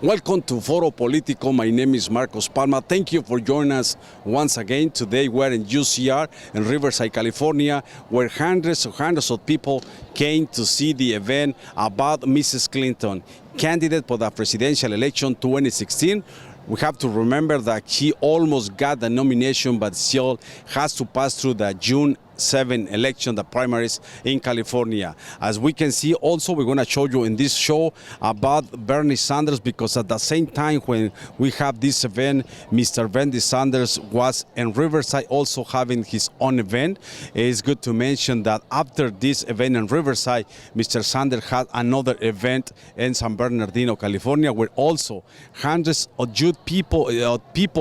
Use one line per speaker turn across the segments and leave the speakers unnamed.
Welcome to Foro Politico. My name is Marcos Palma. Thank you for joining us once again. Today we're in UCR in Riverside, California, where hundreds of people came to see the event about Mrs. Clinton, candidate for the presidential election 2016. We have to remember that she almost got the nomination, but still has to pass through the June 7 election, the primaries in California. As we can see, also we're going to show you in this show about Bernie Sanders, because at the same time when we have this event, Mr. Bernie Sanders was in Riverside also having his own event. It's good to mention that after this event in Riverside, Mr. Sanders had another event in San Bernardino, California, where also hundreds of youth people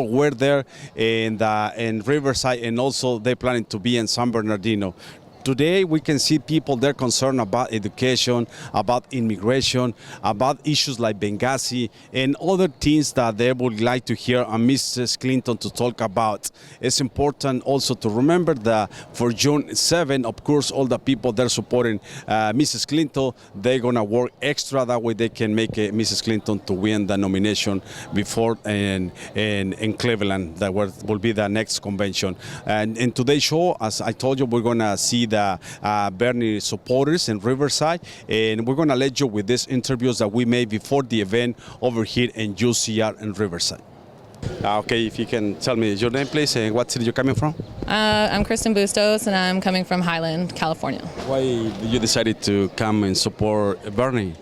were there in Riverside, and also they're planning to be in San Bernardino. Today we can see people they're concerned about education, about immigration, about issues like Benghazi and other things that they would like to hear Mrs. Clinton to talk about. It's important also to remember that for June 7, of course, all the people they're supporting Mrs. Clinton, they're gonna work extra, that way they can make Mrs. Clinton to win the nomination before in Cleveland. That will be the next convention. And in today's show, as I told you, we're gonna see the Bernie supporters in Riverside, and we're going to let you with these interviews that we made before the event over here in UCR in Riverside. Okay, if you can tell me your name, please, and what city you're coming from?
I'm Kristen Bustos, and I'm coming from Highland, California.
Why did you decided to come and support Bernie?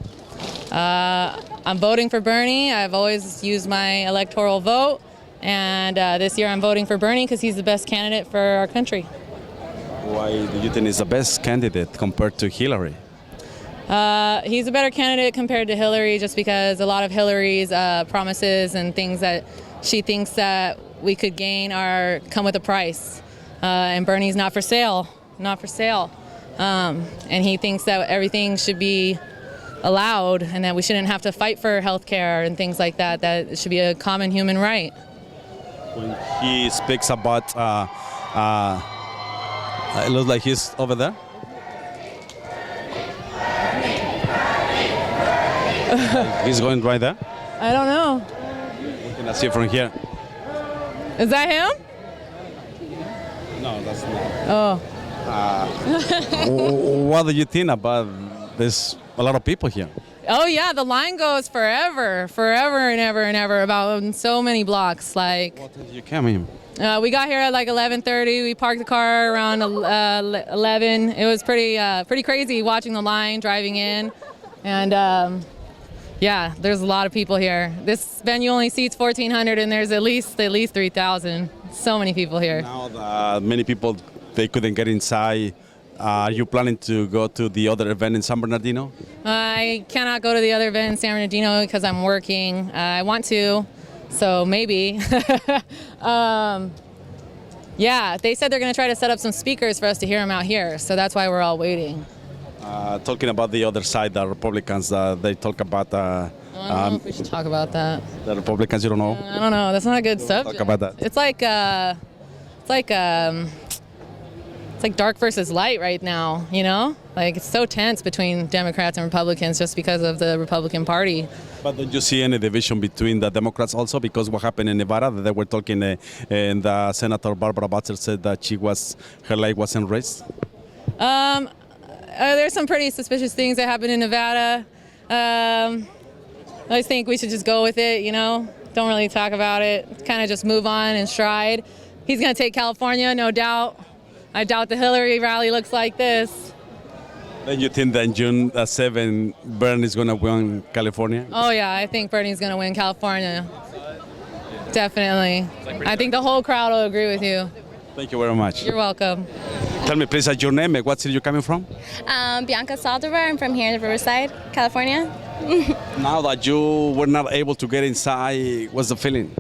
I'm voting for Bernie. I've always used my electoral vote, and this year I'm voting for Bernie because he's the best candidate for our country.
Why do you think he's the best candidate compared to Hillary?
He's a better candidate compared to Hillary just because a lot of Hillary's promises and things that she thinks that we could gain come with a price. And Bernie's not for sale, and he thinks that everything should be allowed and that we shouldn't have to fight for health care and things like that, that it should be a common human right.
When he speaks about it looks like he's over there. He's going right there.
I don't know.
We can see from here.
Is that him?
No, that's not.
Oh.
What do you think about this? A lot of people here.
Oh yeah, the line goes forever and ever, about so many blocks. Like.
What did you come in?
We got here at like 11:30. We parked the car around 11. It was pretty crazy watching the line driving in, and yeah, there's a lot of people here. This venue only seats 1,400, and there's at least 3,000. So many people here.
Now many people they couldn't get inside. Are you planning to go to the other event in San Bernardino?
I cannot go to the other event in San Bernardino because I'm working. I want to. So maybe. Yeah, they said they're going to try to set up some speakers for us to hear them out here. So that's why we're all waiting.
Talking about the other side, the Republicans, they talk about...
I don't know if we should talk about that.
The Republicans, you don't know?
I don't know. That's not a good subject.
Talk about that.
It's like dark versus light right now, you know? Like, it's so tense between Democrats and Republicans just because of the Republican Party.
But don't you see any division between the Democrats also? Because what happened in Nevada, they were talking, and the Senator Barbara Butler said that her leg wasn't raised.
There's some pretty suspicious things that happened in Nevada. I think we should just go with it, you know? Don't really talk about it. Kind of just move on and stride. He's going to take California, no doubt. I doubt the Hillary rally looks like this.
Then you think that June 7, Bernie's going to win California?
Oh yeah, I think Bernie's going to win California. Definitely. I think the whole crowd will agree with you.
Thank you very much.
You're welcome.
Tell me please your name and what city you're coming from?
Bianca Saldivar. I'm from here in Riverside, California.
Now that you were not able to get inside, what's the feeling?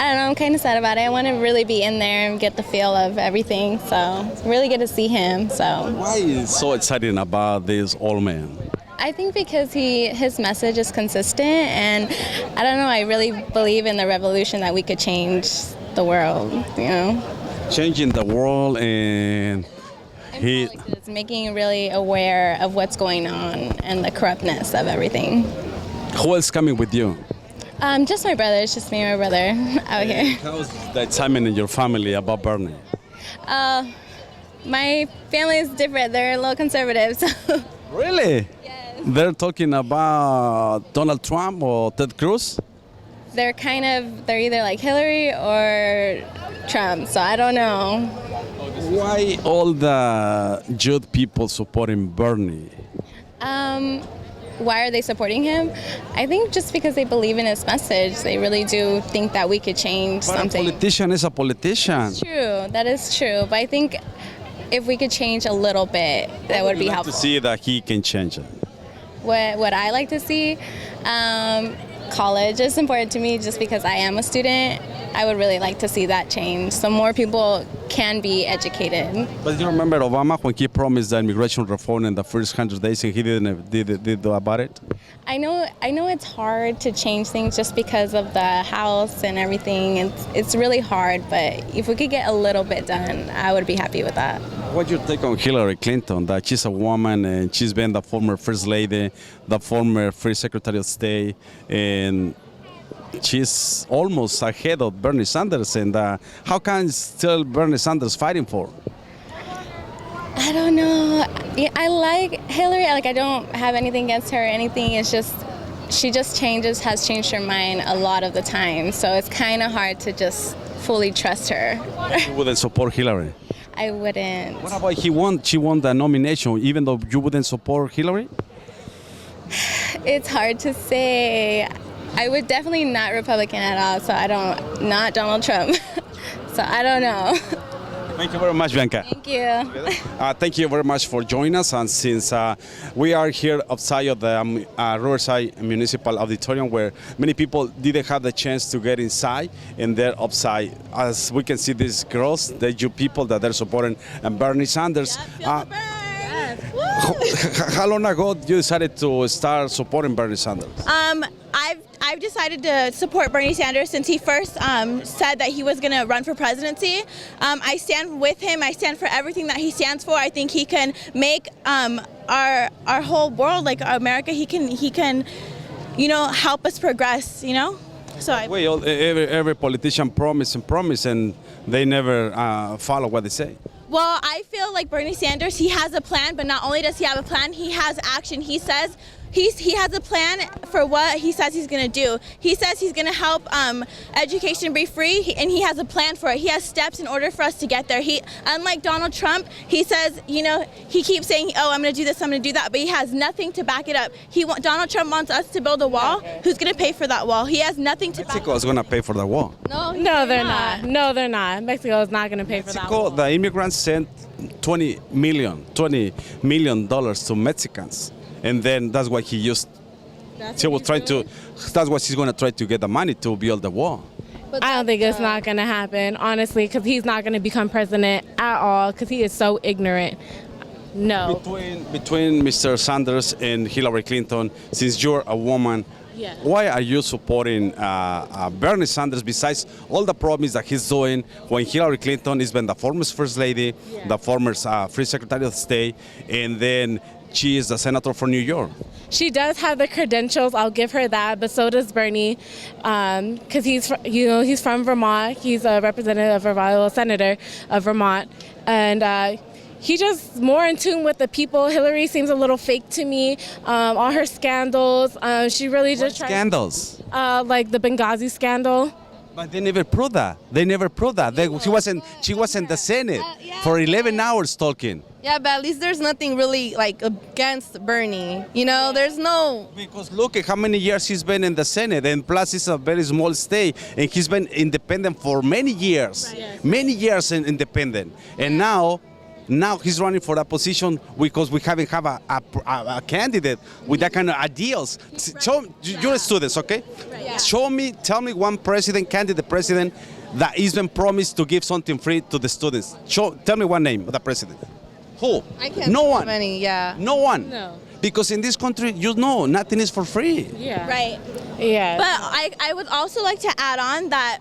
I don't know, I'm kind of sad about it. I want to really be in there and get the feel of everything, so it's really good to see him. So
why is he so excited about this old man?
I think because his message is consistent, and I don't know, I really believe in the revolution that we could change the world, you know.
Changing the world and
It's making really aware of what's going on and the corruptness of everything.
Who else coming with you?
Just my brother. It's just me and my brother out here.
How's the excitement in your family about Bernie?
My family is different. They're a little conservative. So.
Really?
Yes.
They're talking about Donald Trump or Ted Cruz?
They're either like Hillary or Trump. So I don't know.
Why all the youth people supporting Bernie?
Why are they supporting him? I think just because they believe in his message. They really do think that we could change
But
something.
a politician is a politician.
That's true. That is true. But I think if we could change a little bit, that would be
I'd like
helpful.
to see that he can change it.
What I like to see, college is important to me just because I am a student. I would really like to see that change so more people can be educated.
But you remember Obama when he promised the immigration reform in the first 100 days and he did about it?
I know it's hard to change things just because of the House and everything. It's really hard, but if we could get a little bit done, I would be happy with that.
What's your take on Hillary Clinton? That she's a woman and she's been the former First Lady, the former First Secretary of State, and she's almost ahead of Bernie Sanders. And how can still Bernie Sanders fighting for?
I don't know. Yeah, I like Hillary. I don't have anything against her or anything. It's just she just has changed her mind a lot of the time. So it's kind of hard to just fully trust her.
You wouldn't support Hillary?
I wouldn't.
What about she won the nomination even though you wouldn't support Hillary?
It's hard to say. I would definitely not Republican at all, so not Donald Trump. So I don't know.
Thank you very much, Bianca.
Thank you.
Thank you very much for joining us. And since we are here outside of the Riverside Municipal Auditorium, where many people didn't have the chance to get inside, and they're outside. As we can see, these girls, the you people that are supporting Bernie Sanders. How long ago you decided to start supporting Bernie Sanders?
I've decided to support Bernie Sanders since he first said that he was going to run for presidency. I stand with him. I stand for everything that he stands for. I think he can make our whole world, like America, he can help us progress, So
every politician promise, and they never follow what they say.
Well, I feel like Bernie Sanders, he has a plan, but not only does he have a plan, he has action. He says he has a plan for what he says he's going to do. He says he's going to help education be free, and he has a plan for it. He has steps in order for us to get there. Unlike Donald Trump, he says, he keeps saying, oh, I'm going to do this, I'm going to do that, but he has nothing to back it up. Donald Trump wants us to build a wall. Who's going to pay for that wall? He has nothing to back it up.
Mexico is going to pay for the wall.
No, they're not. No, they're not. Mexico is not going to pay for that wall.
The immigrants sent $20 million to Mexicans. And then that's what he used. That's what he's going to try to get the money to build the wall.
I don't think it's not going to happen, honestly, because he's not going to become president at all because he is so ignorant. No.
Between Mr. Sanders and Hillary Clinton, since you're a woman, why are you supporting Bernie Sanders besides all the problems that he's doing when Hillary Clinton has been the former First Lady, the former First Secretary of State, and then she is the senator for New York?
She does have the credentials, I'll give her that, but so does Bernie, because he's from Vermont. He's a representative a senator of Vermont, and he's just more in tune with the people. Hillary seems a little fake to me. All her scandals, she really just tries.
Scandals?
Like the Benghazi scandal.
But they never proved that. She was in the Senate for 11 hours talking.
Yeah, but at least there's nothing really against Bernie. There's no.
Because look at how many years he's been in the Senate, and plus it's a very small state, and he's been independent for many years, many years independent, and now he's running for that position because we haven't have a candidate with that kind of ideals. You're students, okay? Tell me one candidate that has been promised to give something free to the students. Tell me one name of the president. Who?
I can't.
No one.
Many, yeah.
No one.
No.
Because in this country, nothing is for free.
Yeah.
Right.
Yeah.
But I would also like to add on that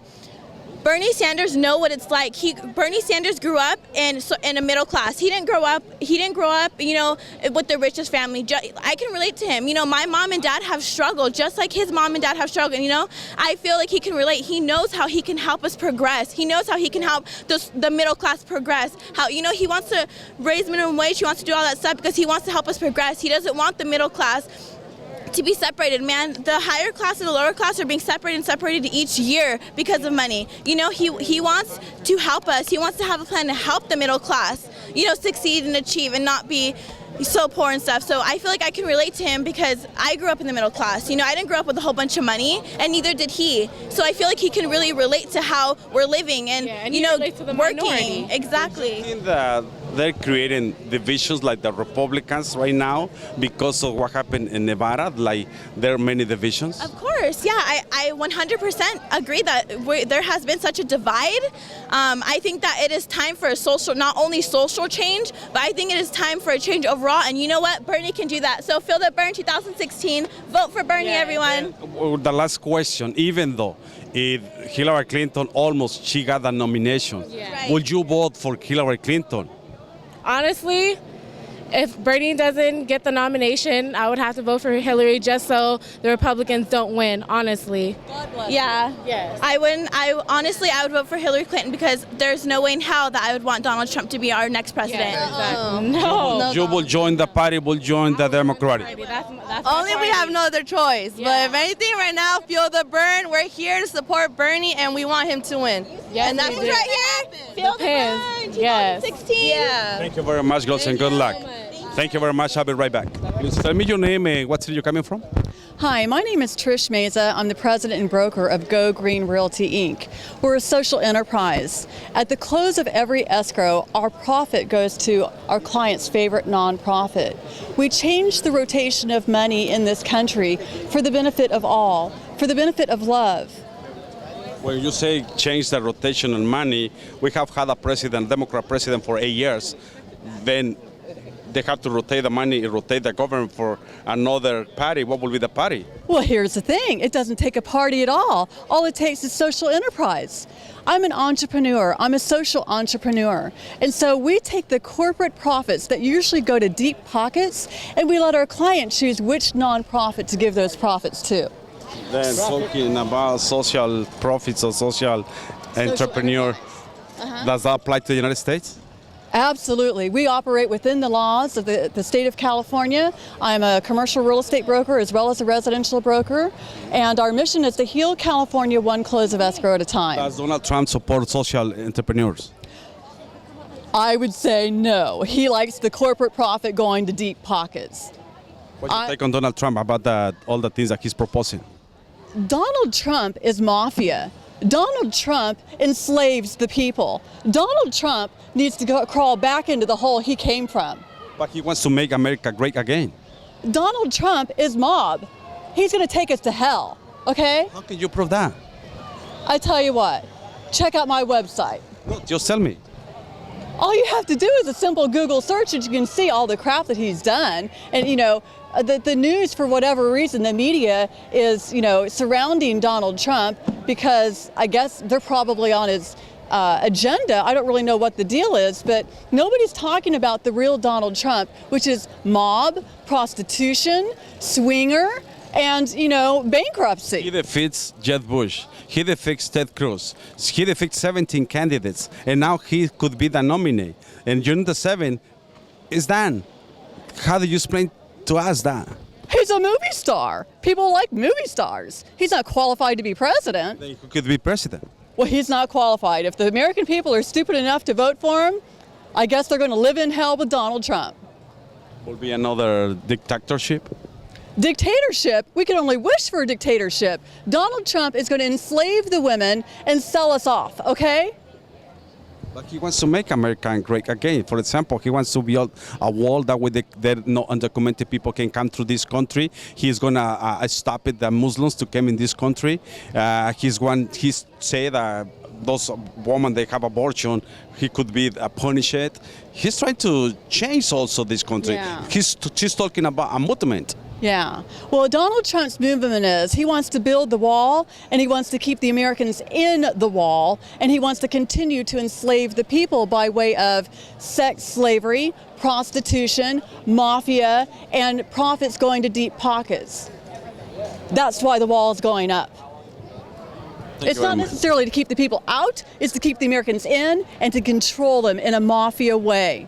Bernie Sanders know what it's like. Bernie Sanders grew up in a middle class. He didn't grow up, you know, with the richest family. I can relate to him. You know, my mom and dad have struggled just like his mom and dad have struggled. You know, I feel like he can relate. He knows how he can help us progress. He knows how he can help the middle class progress. How, you know, he wants to raise minimum wage. He wants to do all that stuff because he wants to help us progress. He doesn't want the middle class to be separated, man. The higher class and the lower class are being separated each year because of money. You know, he wants to help us. He wants to have a plan to help the middle class, you know, succeed and achieve and not be so poor and stuff. So I feel like I can relate to him because I grew up in the middle class. You know, I didn't grow up with a whole bunch of money, and neither did he. So I feel like he can really relate to how we're living and you know, working.
Minority.
Exactly.
I think that they're creating divisions like the Republicans right now because of what happened in Nevada. Like there are many divisions.
Of course, yeah, I 100% agree that there has been such a divide. I think that it is time for a social, not only social change, but I think it is time for a change overall. And you know what? Bernie can do that. So feel the burn 2016. Vote for Bernie, everyone.
The last question, even though if Hillary Clinton she got the nomination,
Right.
would you vote for Hillary Clinton?
Honestly, if Bernie doesn't get the nomination, I would have to vote for Hillary just so the Republicans don't win, honestly.
Yeah.
Yes.
I would vote for Hillary Clinton because there's no way in hell that I would want Donald Trump to be our next president.
Exactly. No.
You will join the party, will join the Democratic.
That's
Only we have no other choice.
Yeah.
But if anything, right now, feel the burn. We're here to support Bernie, and we want him to win.
Yes,
and that's
we
what's
do.
right here.
Feel the
Depends.
burn
Yes.
2016.
Yeah.
Thank you very much, girls, and good luck. Thank you very much. I'll be right back. Please tell me your name and what city you're coming from.
Hi, my name is Trish Meza. I'm the president and broker of Go Green Realty Inc. We're a social enterprise. At the close of every escrow, our profit goes to our client's favorite nonprofit. We change the rotation of money in this country for the benefit of all, for the benefit of love.
When you say change the rotation on money, we have had a president, Democrat president, for 8 years. Then they have to rotate the money, rotate the government for another party. What will be the party?
Well, here's the thing. It doesn't take a party at all. All it takes is social enterprise. I'm an entrepreneur. I'm a social entrepreneur. And so we take the corporate profits that usually go to deep pockets, and we let our client choose which nonprofit to give those profits to.
Then talking about social profits or social entrepreneur, does that apply to the United States?
Absolutely. We operate within the laws of the state of California. I'm a commercial real estate broker as well as a residential broker. And our mission is to heal California one close of escrow at a time.
Does Donald Trump support social entrepreneurs?
I would say no. He likes the corporate profit going to deep pockets.
What's your take on Donald Trump about all the things that he's proposing?
Donald Trump is mafia. Donald Trump enslaves the people. Donald Trump needs to crawl back into the hole he came from.
But he wants to make America great again.
Donald Trump is mob. He's going to take us to hell, okay?
How can you prove that?
I tell you what, check out my website.
No, just tell me.
All you have to do is a simple Google search and you can see all the crap that he's done. And, you know, the news, for whatever reason, the media is, you know, surrounding Donald Trump because I guess they're probably on his agenda. I don't really know what the deal is, but nobody's talking about the real Donald Trump, which is mob, prostitution, swinger, and, you know, bankruptcy.
He defeats Jeb Bush. He defeats Ted Cruz. He defeats 17 candidates, and now he could be the nominee. And June the 7th is done. How do you explain to us that?
He's a movie star. People like movie stars. He's not qualified to be president.
Then who could be president?
Well, he's not qualified. If the American people are stupid enough to vote for him, I guess they're going to live in hell with Donald Trump.
Will be another dictatorship?
Dictatorship? We can only wish for a dictatorship. Donald Trump is going to enslave the women and sell us off, okay?
But he wants to make America great again. For example, he wants to build a wall that way no undocumented people can come through this country. He's gonna stop it, the Muslims to come in this country. He's said that those women they have abortion, he could be punished. He's trying to change also this country.
Yeah.
He's talking about a movement.
Yeah. Well, Donald Trump's movement is he wants to build the wall, and he wants to keep the Americans in the wall, and he wants to continue to enslave the people by way of sex slavery, prostitution, mafia, and profits going to deep pockets. That's why the wall is going up. It's not necessarily to keep the people out, it's to keep the Americans in and to control them in a mafia way.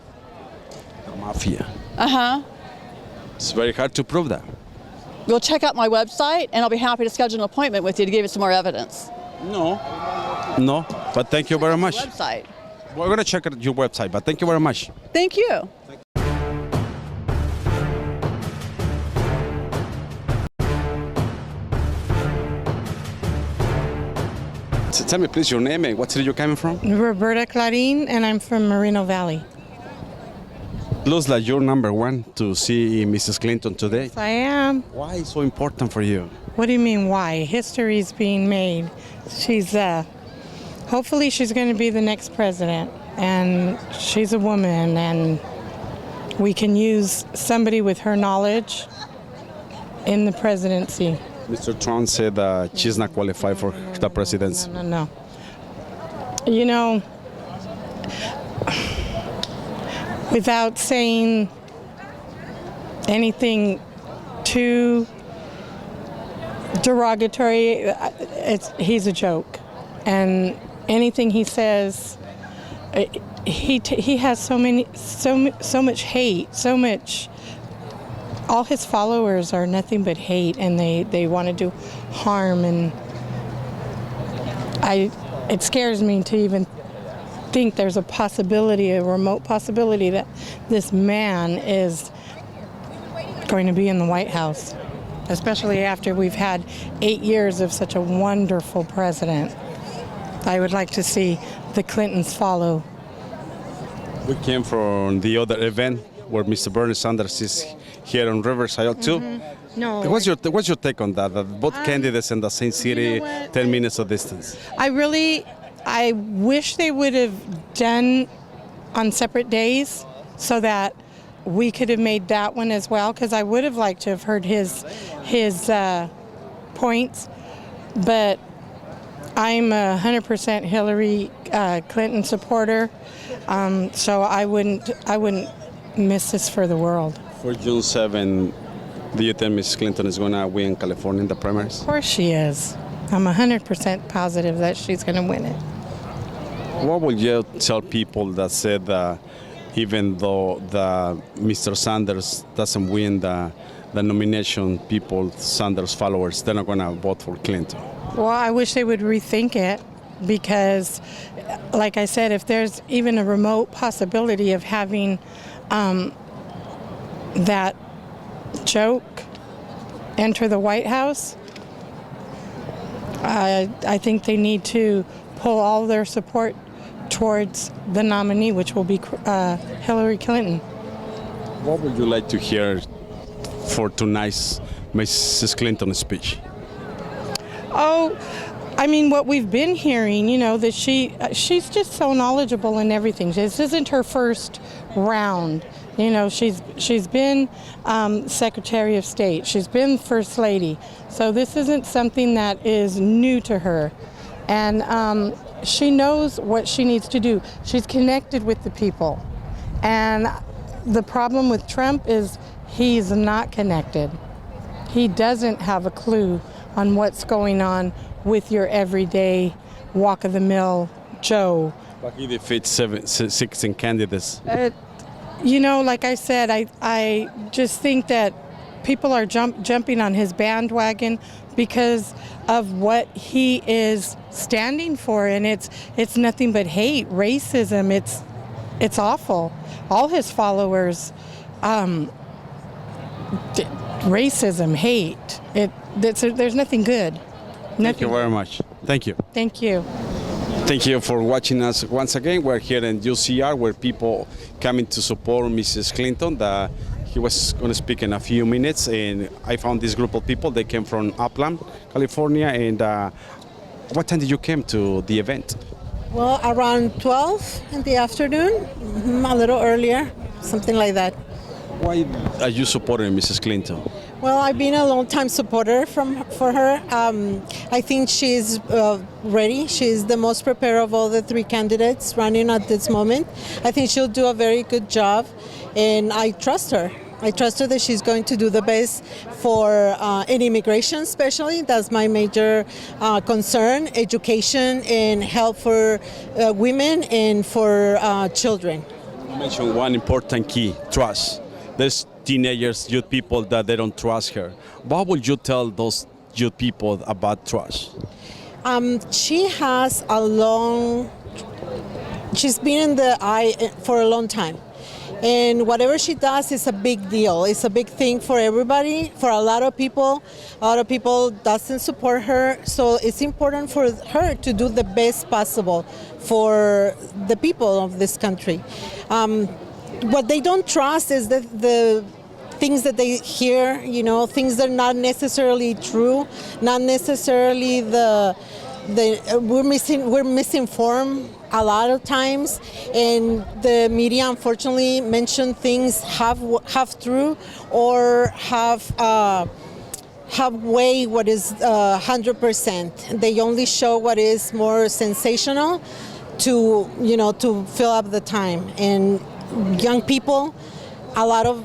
Mafia.
Uh-huh.
It's very hard to prove that.
You'll check out my website, and I'll be happy to schedule an appointment with you to give you some more evidence.
No, but thank you very much.
Website.
We're going to check out your website, but thank you very much.
Thank you.
So tell me, please, your name and what city you're coming from?
Roberta Clarín, and I'm from Moreno Valley.
Looks like you're number one to see Mrs. Clinton today.
I am.
Why is so important for you?
What do you mean why? History's being made. She's, hopefully she's going to be the next president. And she's a woman, and we can use somebody with her knowledge in the presidency.
Mr. Trump said that she's not qualified for the presidency.
No. You know, without saying anything too derogatory, he's a joke. And anything he says, he has so much hate, so much. All his followers are nothing but hate, and they want to do harm, and it scares me to even think there's a possibility, a remote possibility, that this man is going to be in the White House, especially after we've had 8 years of such a wonderful president. I would like to see the Clintons follow.
We came from the other event where Mr. Bernie Sanders is here on Riverside too.
Mm-hmm. No.
What's your take on that? That both candidates in the same city, 10 minutes of distance.
I wish they would have done on separate days so that we could have made that one as well, because I would have liked to have heard his points. But I'm a 100% Hillary Clinton supporter, so I wouldn't miss this for the world.
For June 7, do you think Ms. Clinton is going to win California in the primaries?
Of course she is. I'm 100% positive that she's going to win it.
What would you tell people that said that even though Mr. Sanders doesn't win the nomination, people, Sanders followers, they're not going to vote for Clinton?
Well, I wish they would rethink it, because, like I said, if there's even a remote possibility of having that joke enter the White House, I think they need to pull all their support towards the nominee, which will be Hillary Clinton.
What would you like to hear for tonight's Mrs. Clinton speech?
Oh, I mean, what we've been hearing, you know, that she's just so knowledgeable in everything. This isn't her first round. You know, she's been Secretary of State. She's been First Lady. So this isn't something that is new to her. And she knows what she needs to do. She's connected with the people. And the problem with Trump is he's not connected. He doesn't have a clue on what's going on with your everyday walk-of-the-mill Joe.
But he defeats 16 candidates.
You know, like I said, I just think that people are jumping on his bandwagon because of what he is standing for, and it's nothing but hate, racism. It's awful. All his followers, racism, hate. There's nothing good.
Thank you very much. Thank you.
Thank you.
Thank you for watching us once again. We're here in UCR where people coming to support Mrs. Clinton. He was going to speak in a few minutes, and I found this group of people. They came from Upland, California. And what time did you come to the event?
Well, around 12 in the afternoon, a little earlier, something like that.
Why are you supporting Mrs. Clinton?
Well, I've been a long-time supporter for her. I think she's ready. She's the most prepared of all the three candidates running at this moment. I think she'll do a very good job, and I trust her. I trust her that she's going to do the best for in immigration, especially. That's my major concern: education and help for women and for children.
You mentioned one important key: trust. There's teenagers, youth people that they don't trust her. What would you tell those youth people about trust?
She has she's been in the eye for a long time. And whatever she does is a big deal. It's a big thing for everybody, for a lot of people. A lot of people doesn't support her. So it's important for her to do the best possible for the people of this country. What they don't trust is the things that they hear, things that are not necessarily true, not necessarily we're misinformed a lot of times, and the media unfortunately mention things half true or half way what is 100%. They only show what is more sensational to fill up the time. And young people, a lot of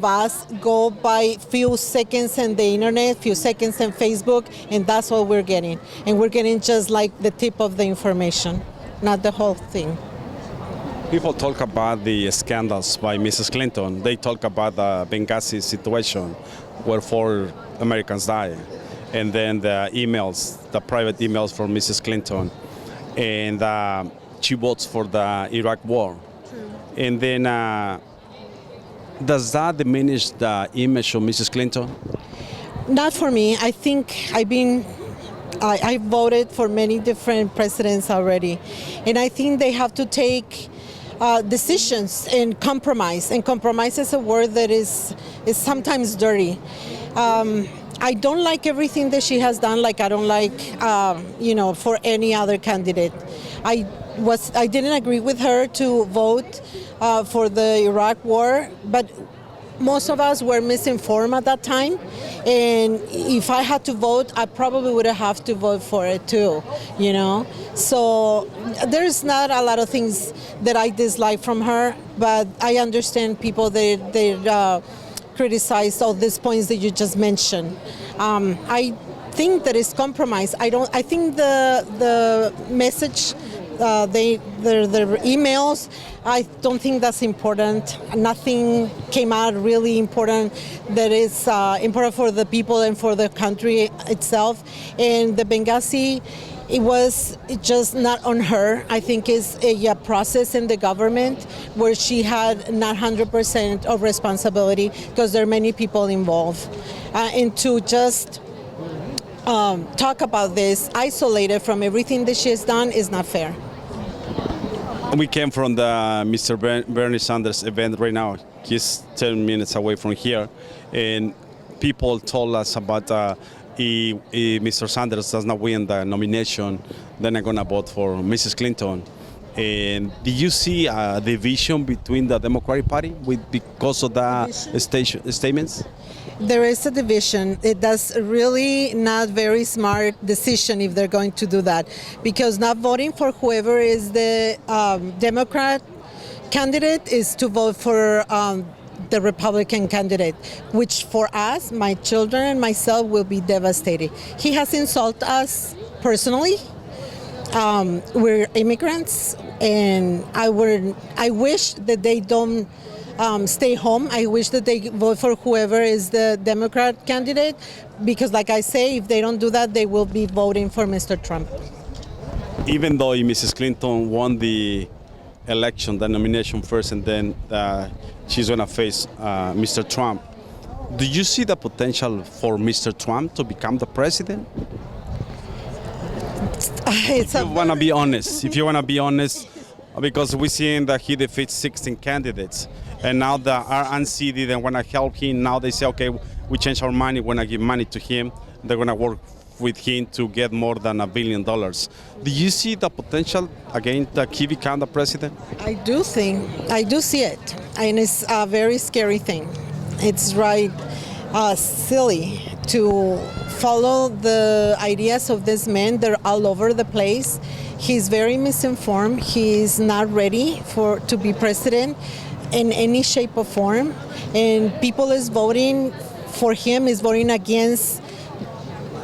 us go by few seconds on the internet, few seconds on Facebook, and that's what we're getting. And we're getting just like the tip of the information, not the whole thing.
People talk about the scandals by Mrs. Clinton. They talk about the Benghazi situation where 4 Americans died. And then the private emails from Mrs. Clinton. And she votes for the Iraq war. And then, does that diminish the image of Mrs. Clinton?
Not for me. I think I voted for many different presidents already. And I think they have to take decisions and compromise. And compromise is a word that is sometimes dirty. I don't like everything that she has done, like I don't like, for any other candidate. I didn't agree with her to vote for the Iraq war, but most of us were misinformed at that time. And if I had to vote, I probably would have to vote for it too, So there's not a lot of things that I dislike from her, but I understand people that criticize all these points that you just mentioned. I think that it's compromise. I think the message, their emails, I don't think that's important. Nothing came out really important that is important for the people and for the country itself. And the Benghazi, it was just not on her. I think it's a process in the government where she had not 100% of responsibility because there are many people involved. And to just talk about this isolated from everything that she has done is not fair.
We came from the Mr. Bernie Sanders event right now. He's 10 minutes away from here. And people told us about if Mr. Sanders does not win the nomination, then I'm going to vote for Mrs. Clinton. And did you see a division between the Democratic Party because of the statements?
There is a division. That's really not very smart decision if they're going to do that, because not voting for whoever is the Democrat candidate is to vote for the Republican candidate, which for us, my children and myself, will be devastated. He has insulted us personally. We're immigrants, and I wish that they don't stay home. I wish that they vote for whoever is the Democrat candidate, because like I say, if they don't do that, they will be voting for Mr. Trump.
Even though Mrs. Clinton won the election, the nomination first, and then she's going to face Mr. Trump, do you see the potential for Mr. Trump to become the president? If you want to be honest, because we're seeing that he defeats 16 candidates, and now that are unseated and want to help him, now they say, okay, we change our money, we're going to give money to him, they're going to work with him to get more than $1 billion. Do you see the potential again that he become the president?
I do see it, and it's a very scary thing. It's silly to follow the ideas of this man. They're all over the place. He's very misinformed. He's not ready to be president in any shape or form, and people is voting for him, is voting against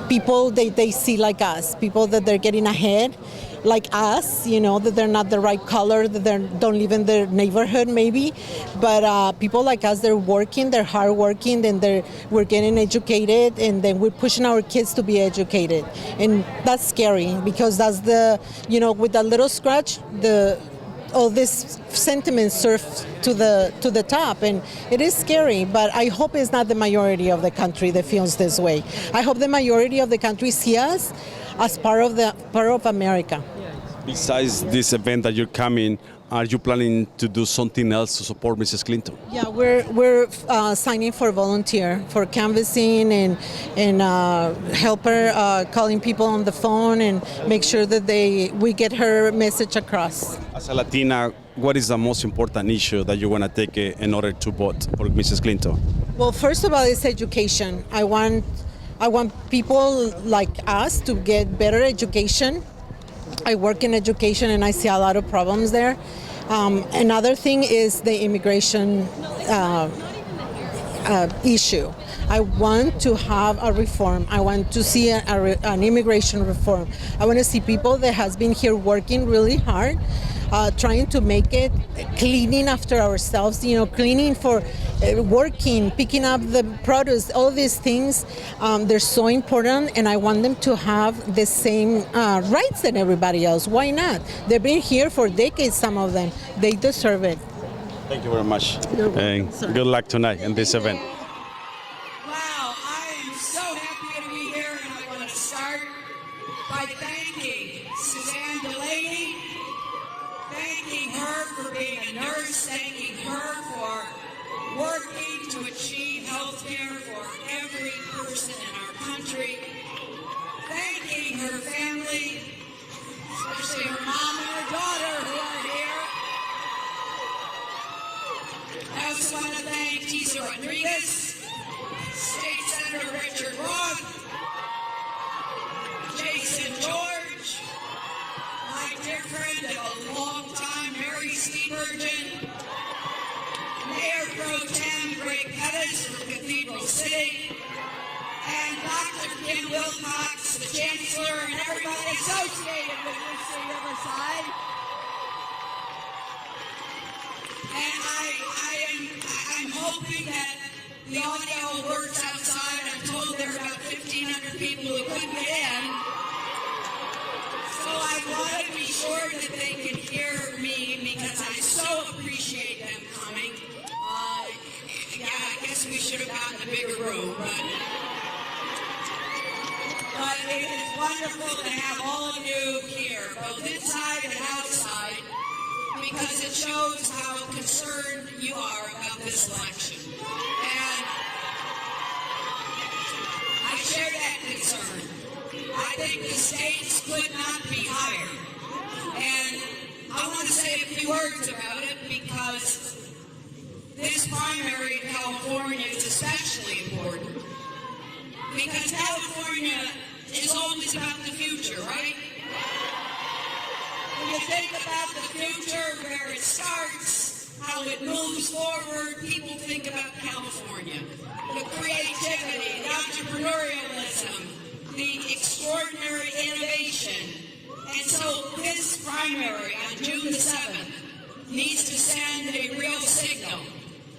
people they see like us, people that they're getting ahead, like us, that they're not the right color, that they don't live in their neighborhood maybe, but people like us, they're working, they're hardworking, and we're getting educated, and then we're pushing our kids to be educated, and that's scary because that's with a little scratch, all this sentiment surf to the top, and it is scary, but I hope it's not the majority of the country that feels this way. I hope the majority of the country see us as part of America.
Besides this event that you're coming, are you planning to do something else to support Mrs. Clinton?
Yeah, we're signing for volunteer, for canvassing and help her calling people on the phone and make sure that we get her message across.
As a Latina, what is the most important issue that you want to take in order to vote for Mrs. Clinton?
Well, first of all, it's education. I want people like us to get better education. I work in education and I see a lot of problems there. Another thing is the immigration issue. I want to have a reform. I want to see an immigration reform. I want to see people that has been here working really hard, trying to make it, cleaning after ourselves, cleaning for working, picking up the produce, all these things, they're so important, and I want them to have the same rights that everybody else. Why not? They've been here for decades, some of them. They deserve it.
Thank you very much. And good luck tonight in this event.
Wow, I am so happy to be here, and I want to start by thanking Suzanne Delaney, thanking her for being a nurse, thanking her for working to achieve health care for every person in our country, thanking her family, especially her mom and her daughter who are here. I also want to thank Tisa Rodriguez, State Senator Richard Roth, Jason George, my dear friend of a long time, Mary Steenburgen, Mayor Pro Tem Greg Pettis from Cathedral City, and Dr. Kim Wilcox, the Chancellor, and everybody associated with UC Riverside. And I'm hoping that the audio works outside. I'm told there are about 1,500 people who couldn't get in. So I want to be sure that they can hear me because I so appreciate them coming. Yeah, I guess we should have gotten a bigger room, but it is wonderful to have all of you here, both inside and outside, because it shows how concerned you are about this election. And I share that concern. I think the stakes could not be higher. And I want to say a few words about it because this primary in California is especially important. Because California is always about the future, right? When you think about the future, where it starts, how it moves forward, people think about California. The creativity, the entrepreneurialism, the extraordinary innovation. And so this primary on June the 7th needs to send a real signal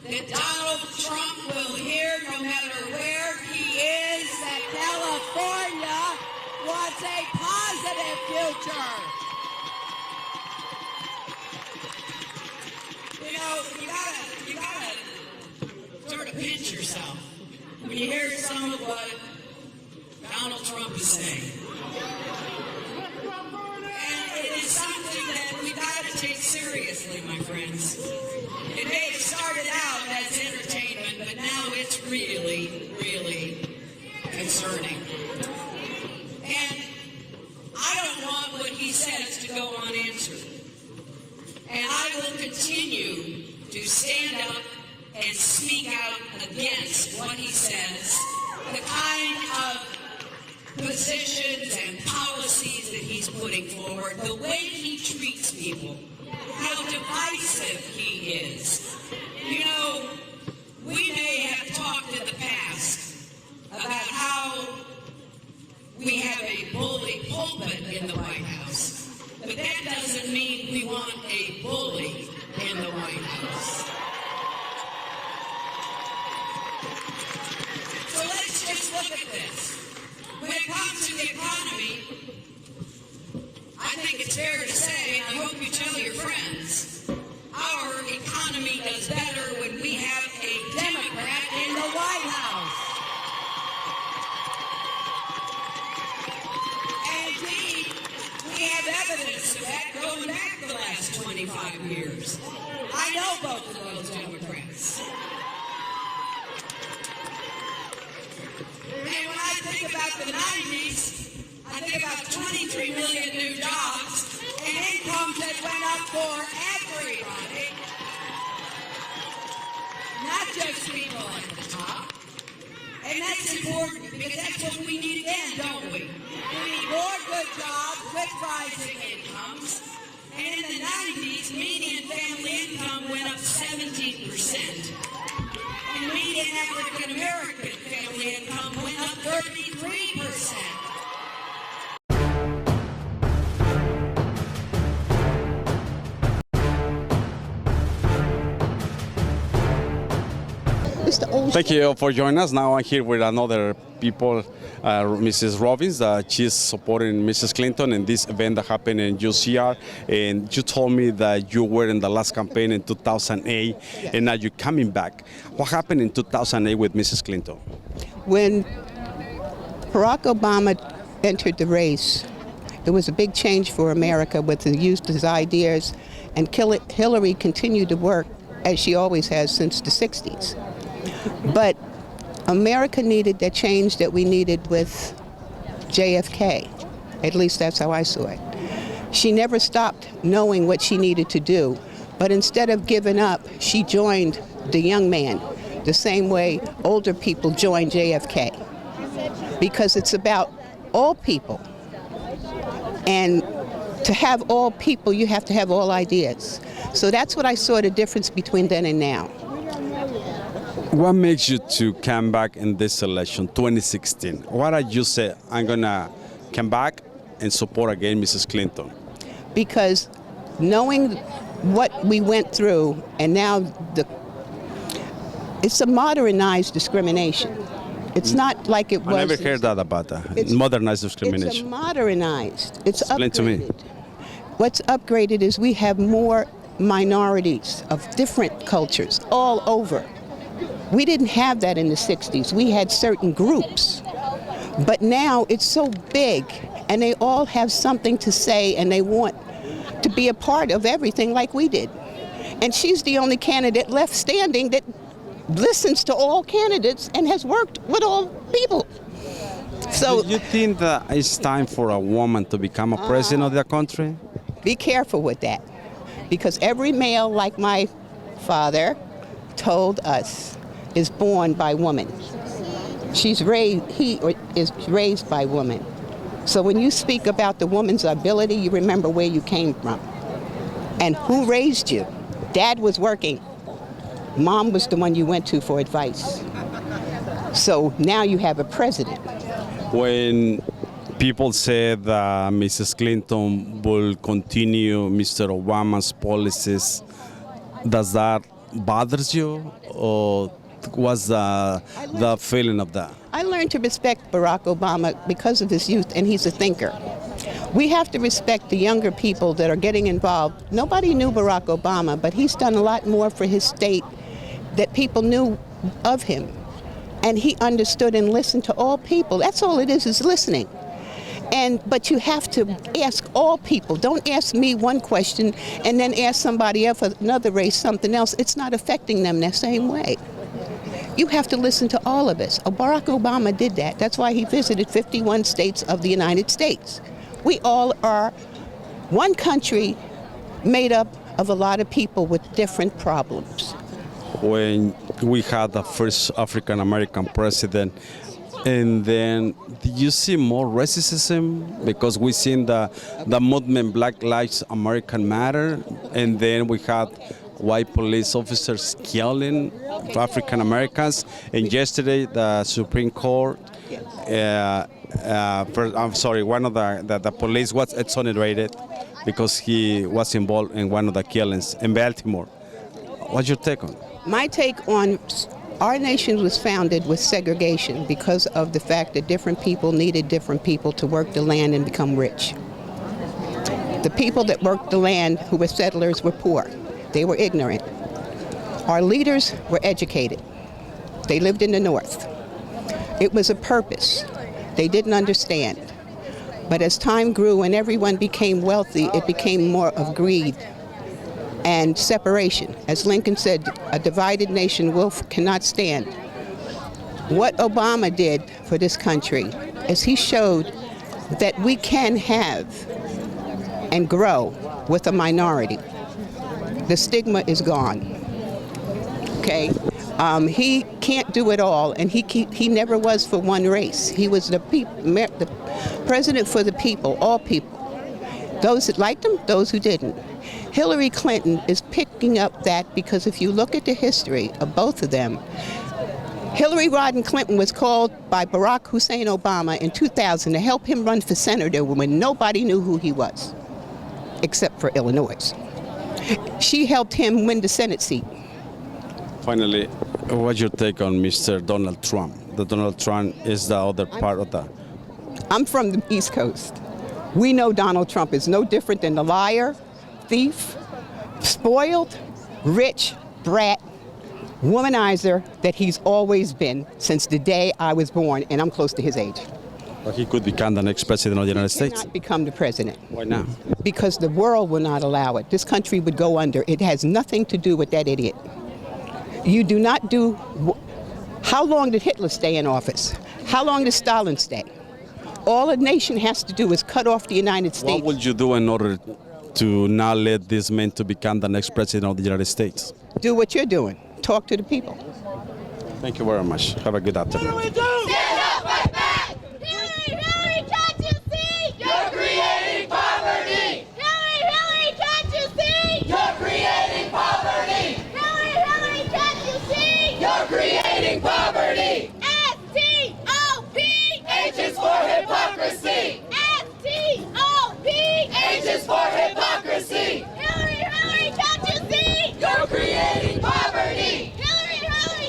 that Donald Trump will hear no matter where he is, that California wants a positive future. You gotta sort of pinch yourself when you hear some of what Donald Trump is saying. And it is something that we gotta take seriously, my friends. It may have started out as entertainment, but now it's really, really concerning. will continue to stand up and speak out against what he says, the kind of positions and policies that he's putting forward, the way he treats people, how divisive he is. You know, we may have talked in the past about how we have a bully pulpit in the White House, but that doesn't mean we want a bully in the White House. So let's just look at this. When it comes to the economy, I think it's fair to say, and I hope you tell your friends, our economy does better when we have a Democrat in the White House. And indeed, we have evidence of that going back the last 25 years. I know both of those Democrats. And when I think about the 90s, I think about 23 million new jobs and incomes that went up for everybody, not just people at the top. And that's important because that's what we need again, don't we? We need more good jobs with rising incomes. And in the 90s, median family income went up 17%. And median African American family income went up 33%.
Thank you for joining us. Now I'm here with another people, Mrs. Robbins. She's supporting Mrs. Clinton in this event that happened in UCR. And you told me that you were in the last campaign in 2008, and now you're coming back. What happened in 2008 with Mrs. Clinton?
When Barack Obama entered the race, it was a big change for America with the youth, his ideas, and Hillary continued to work as she always has since the 60s. But America needed that change that we needed with JFK. At least that's how I saw it. She never stopped knowing what she needed to do, but instead of giving up, she joined the young man the same way older people joined JFK. Because it's about all people. And to have all people, you have to have all ideas. So that's what I saw the difference between then and now.
What makes you to come back in this election, 2016? Why did you say, I'm going to come back and support again Mrs. Clinton?
Because knowing what we went through, and now it's a modernized discrimination. It's not like it was.
I never heard that about that. Modernized discrimination.
It's modernized. It's
Explain
upgraded.
to me.
What's upgraded is we have more minorities of different cultures all over. We didn't have that in the 60s. We had certain groups. But now it's so big, and they all have something to say, and they want to be a part of everything like we did. And she's the only candidate left standing that listens to all candidates and has worked with all people. So,
do you think that it's time for a woman to become a president of the country?
Be careful with that, because every male, like my father told us, is born by women. He is raised by women. So when you speak about the woman's ability, you remember where you came from and who raised you. Dad was working. Mom was the one you went to for advice. So now you have a president.
When people say that Mrs. Clinton will continue Mr. Obama's policies, does that bother you, or what's the feeling of that?
I learned to respect Barack Obama because of his youth, and he's a thinker. We have to respect the younger people that are getting involved. Nobody knew Barack Obama, but he's done a lot more for his state that people knew of him. And he understood and listened to all people. That's all it is listening. But you have to ask all people. Don't ask me one question and then ask somebody else, another race, something else. It's not affecting them the same way. You have to listen to all of us. Barack Obama did that. That's why he visited 51 states of the United States. We all are one country made up of a lot of people with different problems.
When we had the first African American president, and then do you see more racism because we seen the movement Black Lives American Matter, and then we had white police officers killing African Americans, and yesterday the Supreme Court, I'm sorry, one of the police was exonerated because he was involved in one of the killings in Baltimore. What's your take on it?
My take on our nation was founded with segregation because of the fact that different people needed different people to work the land and become rich. The people that worked the land, who were settlers, were poor. They were ignorant. Our leaders were educated. They lived in the North. It was a purpose. They didn't understand. But as time grew and everyone became wealthy, it became more of greed and separation. As Lincoln said, a divided nation cannot stand. What Obama did for this country is he showed that we can have and grow with a minority. The stigma is gone. Okay? He can't do it all, and he never was for one race. He was the president for the people, all people. Those that liked him, those who didn't. Hillary Clinton is picking up that because if you look at the history of both of them, Hillary Rodham Clinton was called by Barack Hussein Obama in 2000 to help him run for senator when nobody knew who he was, except for Illinois. She helped him win the Senate seat.
Finally, what's your take on Mr. Donald Trump? The Donald Trump is the other part of that.
I'm from the East Coast. We know Donald Trump is no different than the liar, thief, spoiled, rich, brat, womanizer that he's always been since the day I was born, and I'm close to his age.
But he could become the next president of the United States.
He cannot become the president.
Why not?
Because the world will not allow it. This country would go under. It has nothing to do with that idiot. You do not do... How long did Hitler stay in office? How long did Stalin stay? All a nation has to do is cut off the United States.
What would you do in order to not let this man to become the next president of the United States?
Do what you're doing. Talk to the people.
Thank you very much. Have a good afternoon.
Stand up, fight back! Hillary, can't you see? You're creating poverty! Hillary, can't you see? You're creating poverty! Hillary, can't you see? You're creating poverty! S-T-O-P! H is for hypocrisy! S-T-O-P! H is for hypocrisy! Hillary, can't you see? You're creating poverty! Hillary,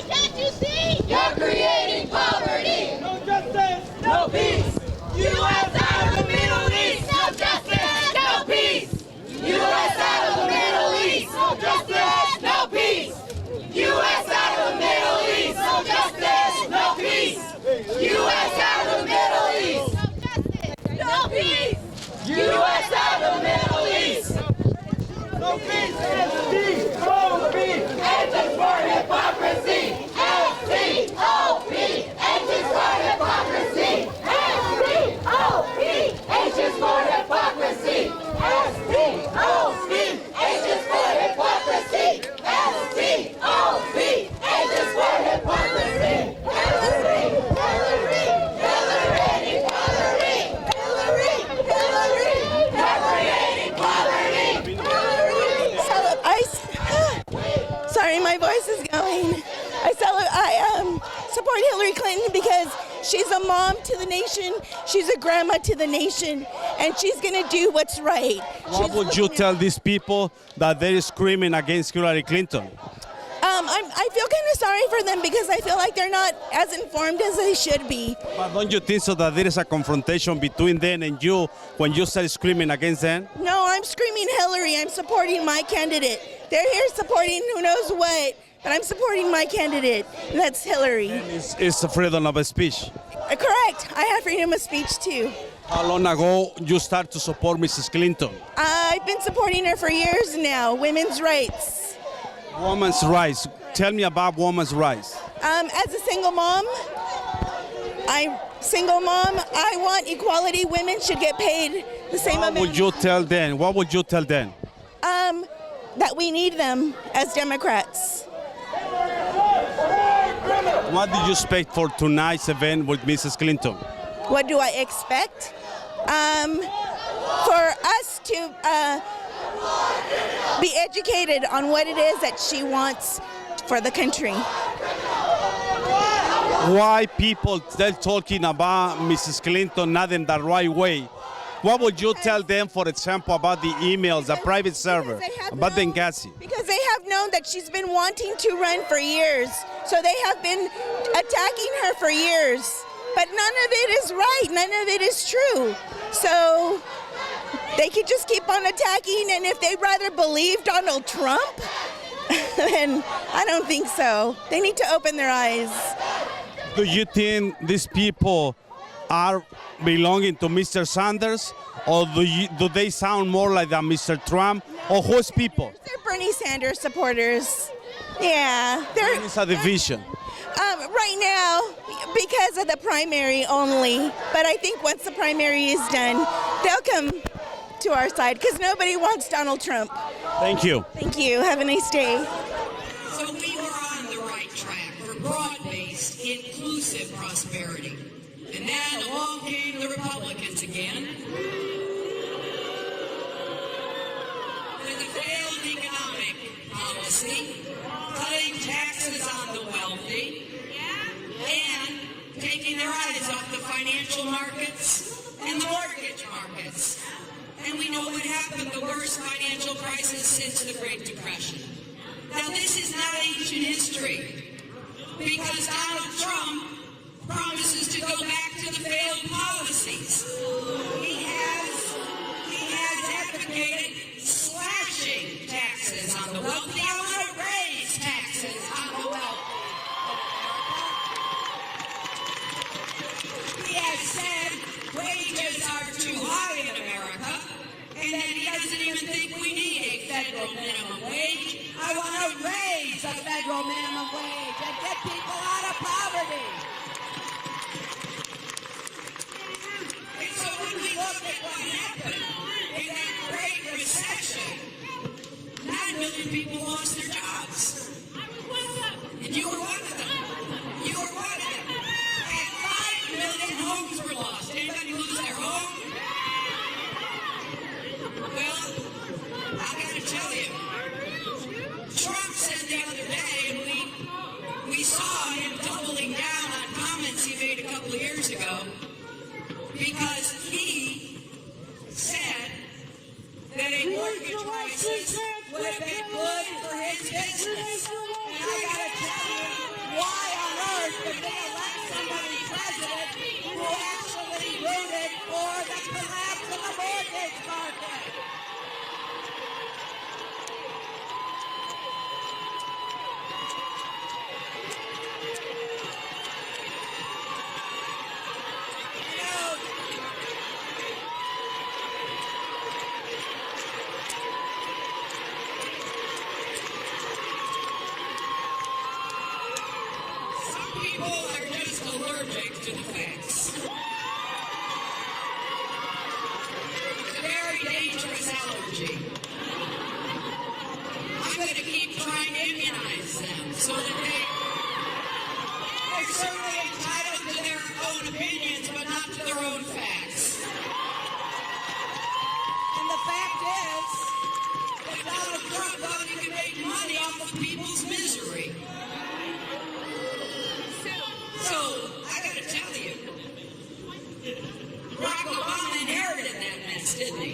can't you see? You're creating poverty! No justice, no peace! U.S. out of the Middle East! No justice, no peace! U.S. out of the Middle East! No justice, no peace! U.S. out of the Middle East! No justice, no peace! U.S. out of the Middle East! No peace! U.S. out of the Middle East! No peace! S-T-O-P! H is for hypocrisy! S-T-O-P! H is for hypocrisy! S-T-O-P! H is for hypocrisy! S-T-O-P! H is for hypocrisy! S-T-O-P! H is for hypocrisy!
Sorry, my voice is going. I support Hillary Clinton because she's a mom to the nation, she's a grandma to the nation, and she's gonna do what's right.
What would you tell these people that they're screaming against Hillary Clinton?
I feel kind of sorry for them because I feel like they're not as informed as they should be.
But don't you think so that there is a confrontation between them and you when you start screaming against them?
No, I'm screaming Hillary. I'm supporting my candidate. They're here supporting who knows what, but I'm supporting my candidate. And that's Hillary.
It's freedom of speech.
Correct. I have freedom of speech too.
How long ago you start to support Mrs. Clinton?
I've been supporting her for years now. Women's rights.
Women's rights. Tell me about women's rights.
As a single mom, I want equality. Women should get paid the same amount.
What would you tell them? What would you tell them?
that we need them as Democrats.
What do you expect for tonight's event with Mrs. Clinton?
What do I expect? For us to be educated on what it is that she wants for the country.
Why people still talking about Mrs. Clinton not in the right way? What would you tell them, for example, about the emails, the private server, about Benghazi?
Because they have known that she's been wanting to run for years. So they have been attacking her for years. But none of it is right. None of it is true. So they could just keep on attacking. And if they'd rather believe Donald Trump, then I don't think so. They need to open their eyes.
Do you think these people are belonging to Mr. Sanders, or do they sound more like Mr. Trump, or whose people?
They're Bernie Sanders supporters. Yeah.
It's a division.
Right now, because of the primary only. But I think once the primary is done, they'll come to our side, because nobody wants Donald Trump.
Thank you.
Thank you. Have a nice day.
So we were on the right track for broad-based, inclusive prosperity. And then along came the Republicans again with a failed economic policy, cutting taxes on the wealthy, and taking their eyes off the financial markets and the mortgage markets. And we know what happened, the worst financial crisis since the Great Depression. Now this is not ancient history, because Donald Trump promises to go back to the failed policies. He has advocated slashing taxes on the wealthy. I want to raise taxes on the wealthy. He has said wages are too high in America, and that he doesn't even think we need a federal minimum wage. I want to raise the federal minimum wage and get people out of poverty. And so when we look at what happened in that Great Recession, 9 million people lost their jobs. And you were one of them. You were one of them. And 5 million homes were lost. Anybody lose their home? Well, I gotta tell you, Trump said the other day, and we saw him doubling down on comments he made a couple of years ago, because he said that a mortgage crisis would have been good for his business. And I gotta tell you, why on earth would they elect somebody president who actually rooted for the collapse of the mortgage market? People are just allergic to the facts. It's a very dangerous allergy. I'm going to keep trying to immunize them so that they're certainly entitled to their own opinions, but not to their own facts. And the fact is that Donald Trump thought he could make money off of people's misery. So, I gotta tell you, Barack Obama inherited that mess, didn't he?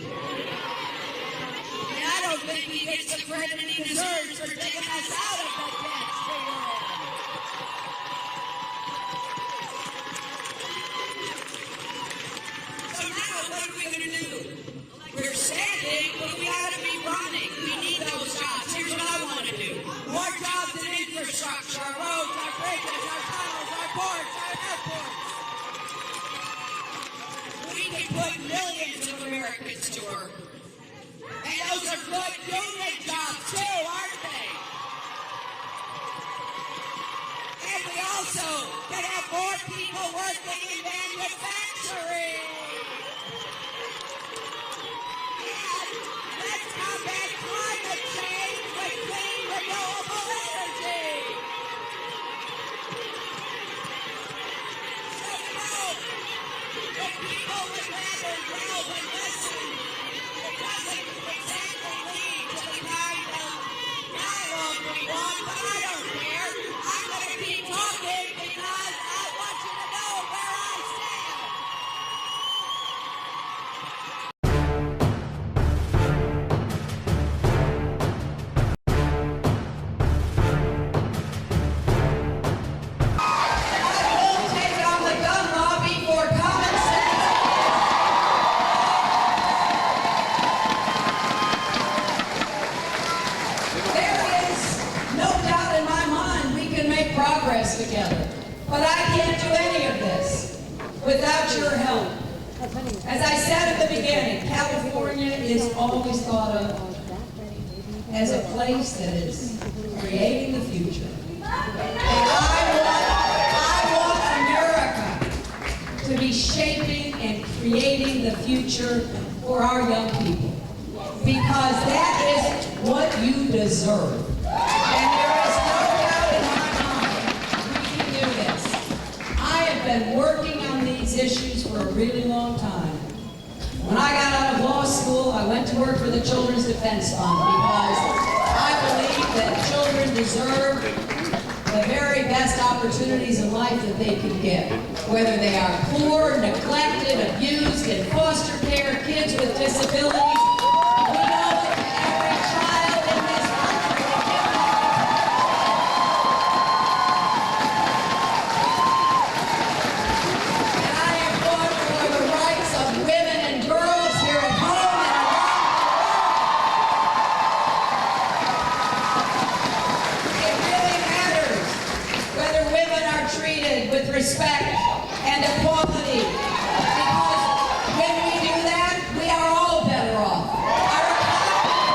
And I don't think he gets the credit he deserves for taking us out of the debt spiral. So now, what are we gonna do? We're standing, but we gotta be running. We need those jobs. Here's what I wanna do. More jobs and infrastructure, our roads, our bridges, our tunnels, our ports, our airports. We can put millions of Americans to work. And those are good union jobs too, aren't they? without your help. As I said at the beginning, California is always thought of as a place that is creating the future. And I want America to be shaping and creating the future for our young people, because that is what you deserve. And there is no doubt in my mind we can do this. I have been working on these issues for a really long time. When I got out of law school, I went to work for the Children's Defense Fund because I believe that children deserve the very best opportunities in life that they can get. Whether they are poor, neglected, abused, in foster care, kids with disabilities, we know that every child in this country is given and I have fought for the rights of women and girls here at home and around the world. It really matters whether women are treated with respect and equality, because when we do that, we are all better off. Our economy is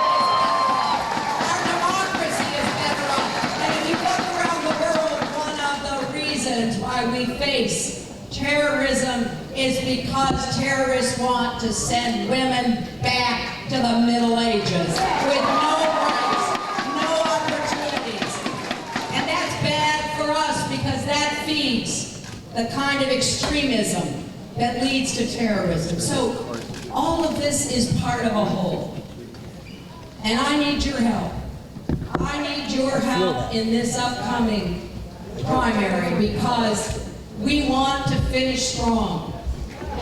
better off. Our democracy is better off. And if you look around the world, one of the reasons why we face terrorism is because terrorists want to send women back to the Middle Ages with no rights, no opportunities. And that's bad for us because that feeds the kind of extremism that leads to terrorism. So all of this is part of a whole. And I need your help. I need your help in this upcoming primary because we want to finish strong.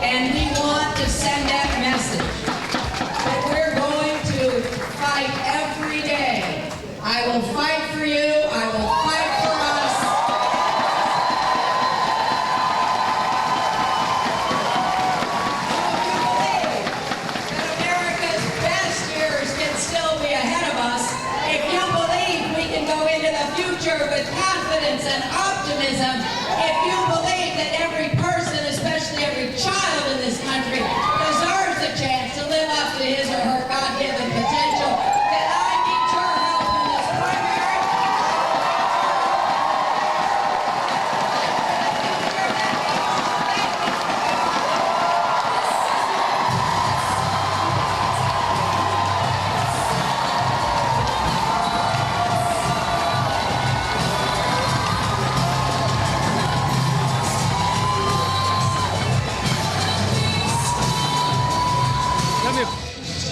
And we want to send that message that we're going to fight every day. I will fight for you. I will fight for us. America's best years can still be ahead of us. If you believe we can go into the future with confidence and optimism, if you believe that every person, especially every child in this country, deserves a chance to live up to his or her God-given potential, then I need your help in this primary.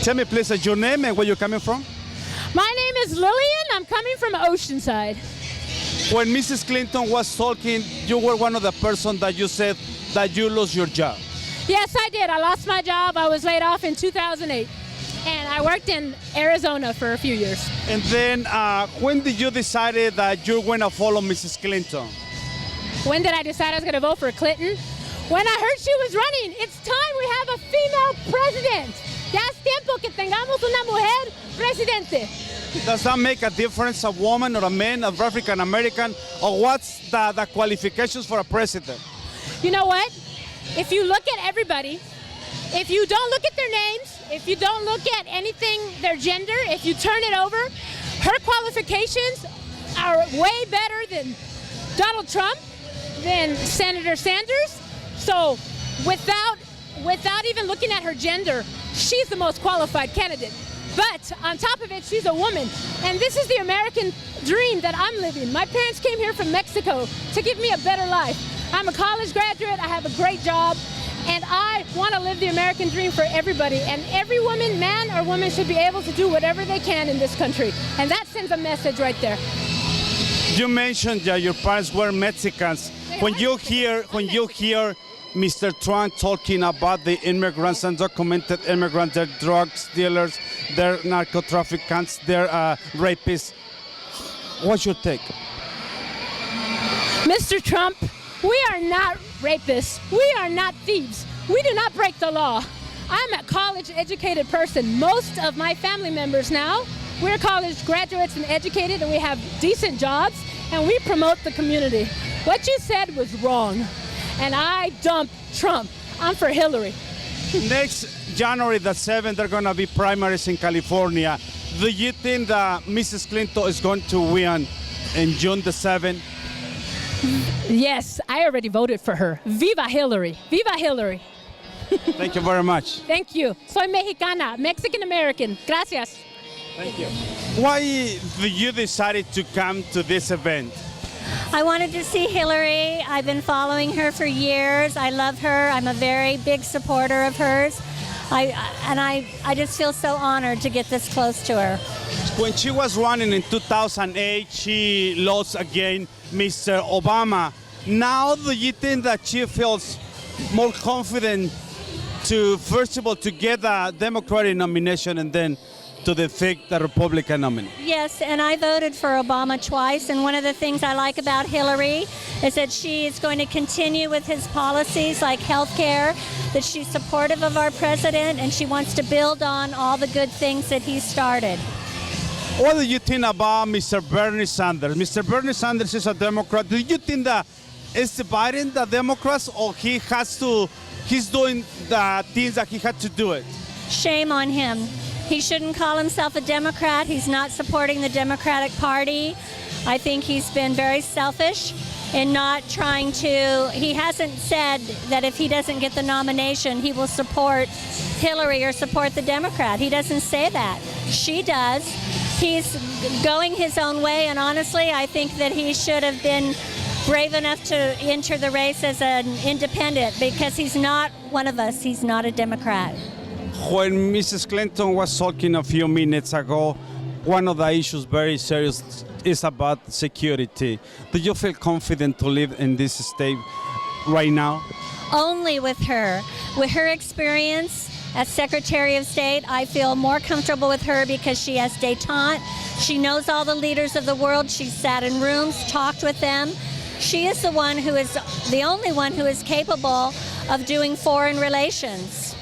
Tell me please your name and where you're coming from.
My name is Lillian. I'm coming from Oceanside.
When Mrs. Clinton was talking, you were one of the persons that you said that you lost your job.
Yes, I did. I lost my job. I was laid off in 2008. And I worked in Arizona for a few years.
And then when did you decide that you're going to follow Mrs. Clinton?
When did I decide I was going to vote for Clinton? When I heard she was running. It's time we have a female president. Ya es tiempo que tengamos una mujer presidente.
Does that make a difference, a woman or a man, of African American, or what's the qualifications for a president?
You know what? If you look at everybody, if you don't look at their names, if you don't look at anything, their gender, if you turn it over, her qualifications are way better than Donald Trump, than Senator Sanders. So without even looking at her gender, she's the most qualified candidate. But on top of it, she's a woman. And this is the American dream that I'm living. My parents came here from Mexico to give me a better life. I'm a college graduate, I have a great job, and I want to live the American dream for everybody. And every woman, man or woman, should be able to do whatever they can in this country. And that sends a message right there.
You mentioned that your parents were Mexicans. When you hear Mr. Trump talking about the immigrants, undocumented immigrants, they're drug dealers, they're narco traffickers, they're rapists, what's your take?
Mr. Trump, we are not rapists. We are not thieves. We do not break the law. I'm a college-educated person. Most of my family members now, we're college graduates and educated, and we have decent jobs, and we promote the community. What you said was wrong, and I dump Trump. I'm for Hillary.
Next January the 7th, there are going to be primaries in California. Do you think that Mrs. Clinton is going to win in June the 7th?
Yes, I already voted for her. Viva Hillary. Viva Hillary.
Thank you very much.
Thank you. Soy mexicana, Mexican American. Gracias.
Thank you. Why did you decide to come to this event?
I wanted to see Hillary. I've been following her for years. I love her. I'm a very big supporter of hers. I just feel so honored to get this close to her.
When she was running in 2008, she lost again Mr. Obama. Now, do you think that she feels more confident to, first of all, to get a Democratic nomination and then to defeat the Republican nominee?
Yes, and I voted for Obama twice, and one of the things I like about Hillary is that she is going to continue with his policies like health care, that she's supportive of our president, and she wants to build on all the good things that he started.
What do you think about Mr. Bernie Sanders? Mr. Bernie Sanders is a Democrat. Do you think that is Biden the Democrats, or he's doing the things that he had to do it?
Shame on him. He shouldn't call himself a Democrat. He's not supporting the Democratic Party. I think he's been very selfish in not trying to, he hasn't said that if he doesn't get the nomination, he will support Hillary or support the Democrat. He doesn't say that. She does. He's going his own way, and honestly, I think that he should have been brave enough to enter the race as an independent, because he's not one of us. He's not a Democrat.
When Mrs. Clinton was talking a few minutes ago, one of the issues very serious is about security. Do you feel confident to live in this state right now?
Only with her. With her experience as Secretary of State, I feel more comfortable with her because she has détente. She knows all the leaders of the world. She's sat in rooms, talked with them. She is the only one who is capable of doing foreign relations.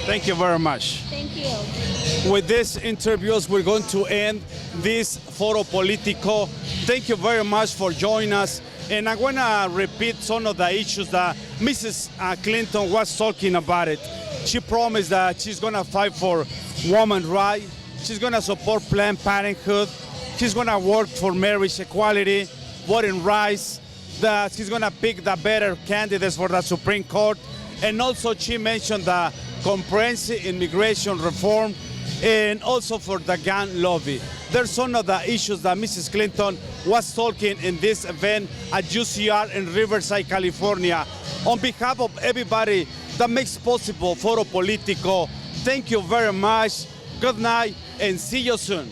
Thank you very much.
Thank you.
With these interviews, we're going to end this Foro Politico. Thank you very much for joining us. And I want to repeat some of the issues that Mrs. Clinton was talking about it. She promised that she's going to fight for women's rights. She's going to support Planned Parenthood. She's going to work for marriage equality, voting rights, that she's going to pick the better candidates for the Supreme Court. And also she mentioned the comprehensive immigration reform and also for the gun lobby. There's some of the issues that Mrs. Clinton was talking in this event at UCR in Riverside, California. On behalf of everybody that makes possible Foro Politico, thank you very much. Good night and see you soon.